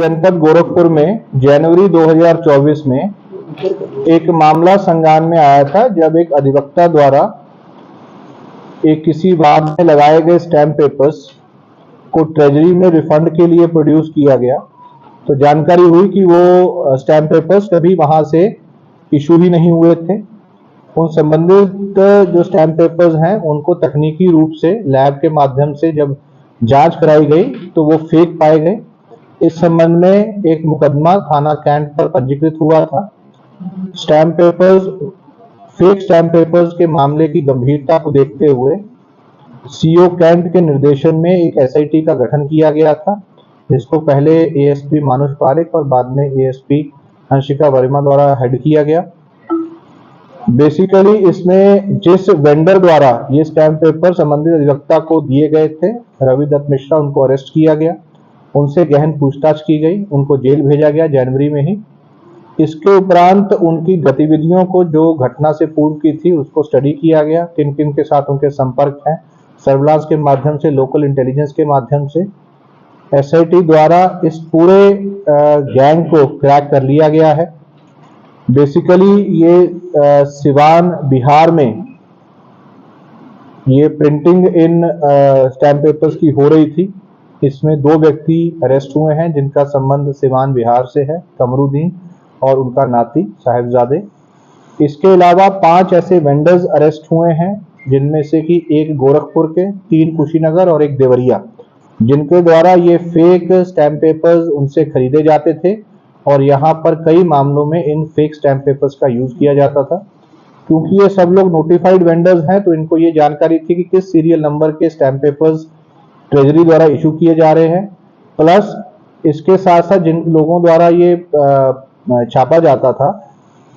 जनपद गोरखपुर में जनवरी 2024 में एक मामला संज्ञान में आया था, जब एक अधिवक्ता द्वारा एक किसी वाद में लगाए गए स्टैम्प पेपर्स को ट्रेजरी में रिफंड के लिए प्रोड्यूस किया गया। तो जानकारी हुई कि वो स्टैम्प पेपर्स कभी वहां से इशू ही नहीं हुए थे। उन संबंधित जो स्टैम्प पेपर्स हैं उनको तकनीकी रूप से लैब के माध्यम से जब जांच कराई गई तो वो फेक पाए गए। इस संबंध में एक मुकदमा थाना कैंट पर पंजीकृत हुआ था। फेक स्टैम्प पेपर्स के मामले की गंभीरता को देखते हुए सीओ कैंट के निर्देशन में एक एसआईटी का गठन किया गया था, जिसको पहले एएसपी मानुष पारेख और बाद में एएसपी हंसिका वर्मा द्वारा हेड किया गया। बेसिकली इसमें जिस वेंडर द्वारा ये स्टैम्प पेपर संबंधित अधिवक्ता को दिए गए थे, रवि दत्त मिश्रा, उनको अरेस्ट किया गया, उनसे गहन पूछताछ की गई, उनको जेल भेजा गया जनवरी में ही। इसके उपरांत उनकी गतिविधियों को जो घटना से पूर्व की थी उसको स्टडी किया गया, किन किन के साथ उनके संपर्क हैं, सर्विलांस के माध्यम से, लोकल इंटेलिजेंस के माध्यम से एसआईटी द्वारा इस पूरे गैंग को क्रैक कर लिया गया है। बेसिकली ये सिवान बिहार में ये प्रिंटिंग इन स्टैम्प पेपर्स की हो रही थी। इसमें 2 व्यक्ति अरेस्ट हुए हैं जिनका संबंध सिवान बिहार से है, कमरुद्दीन और उनका नाती साहिबजादे। इसके अलावा 5 ऐसे वेंडर्स अरेस्ट हुए हैं, जिनमें से कि एक गोरखपुर के, 3 कुशीनगर और एक देवरिया, जिनके द्वारा ये फेक स्टैम्प पेपर्स उनसे खरीदे जाते थे और यहाँ पर कई मामलों में इन फेक स्टैम्प पेपर्स का यूज किया जाता था। क्योंकि ये सब लोग नोटिफाइड वेंडर्स हैं तो इनको ये जानकारी थी कि किस सीरियल नंबर के स्टैम्प पेपर्स ट्रेजरी द्वारा इशू किए जा रहे हैं। प्लस इसके साथ साथ जिन लोगों द्वारा ये छापा जाता था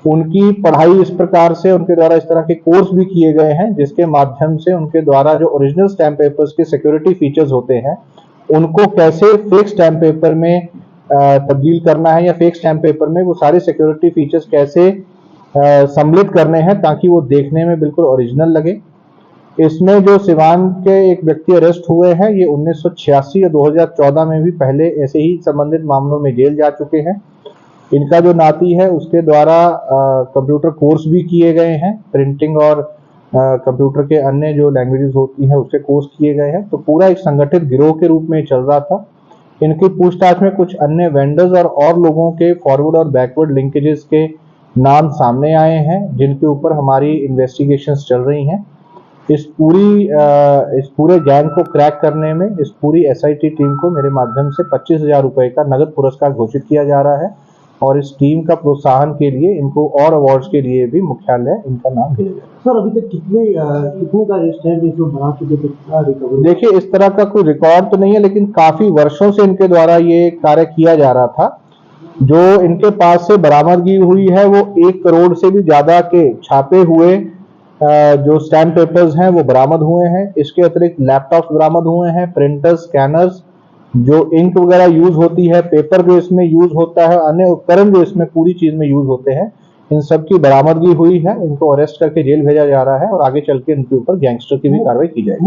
उनकी पढ़ाई इस प्रकार से, उनके द्वारा इस तरह के कोर्स भी किए गए हैं जिसके माध्यम से उनके द्वारा जो ओरिजिनल स्टैम्प पेपर्स के सिक्योरिटी फीचर्स होते हैं उनको कैसे फेक स्टैम्प पेपर में तब्दील करना है, या फेक स्टैम्प पेपर में वो सारे सिक्योरिटी फीचर्स कैसे सम्मिलित करने हैं ताकि वो देखने में बिल्कुल ओरिजिनल लगे। इसमें जो सिवान के एक व्यक्ति अरेस्ट हुए हैं, ये 1986 या 2014 में भी पहले ऐसे ही संबंधित मामलों में जेल जा चुके हैं। इनका जो नाती है उसके द्वारा कंप्यूटर कोर्स भी किए गए हैं, प्रिंटिंग और कंप्यूटर के अन्य जो लैंग्वेजेस होती हैं उसके कोर्स किए गए हैं। तो पूरा एक संगठित गिरोह के रूप में चल रहा था। इनकी पूछताछ में कुछ अन्य वेंडर्स और लोगों के फॉरवर्ड और बैकवर्ड लिंकेजेस के नाम सामने आए हैं, जिनके ऊपर हमारी इन्वेस्टिगेशंस चल रही हैं। इस पूरे गैंग को क्रैक करने में इस पूरी एसआईटी टीम को मेरे माध्यम से 25,000 रुपए का नगद पुरस्कार घोषित किया जा रहा है और इस टीम का प्रोत्साहन के लिए इनको और अवार्ड्स के लिए भी मुख्यालय इनका नाम भेजा जाएगा। सर, अभी तक कितने का अरेस्ट है जो बना चुके थे? देखिए, इस तरह का कोई रिकॉर्ड तो नहीं है, लेकिन काफी वर्षों से इनके द्वारा ये कार्य किया जा रहा था। जो इनके पास से बरामदगी हुई है वो 1 करोड़ से भी ज्यादा के छापे हुए जो स्टैम्प पेपर्स हैं वो बरामद हुए हैं। इसके अतिरिक्त लैपटॉप्स बरामद हुए हैं, प्रिंटर्स, स्कैनर्स, जो इंक वगैरह यूज होती है, पेपर जो इसमें यूज होता है, अन्य उपकरण जो इसमें पूरी चीज में यूज होते हैं, इन सब की बरामदगी हुई है। इनको अरेस्ट करके जेल भेजा जा रहा है और आगे चल के इनके ऊपर गैंगस्टर की भी कार्रवाई की जाएगी।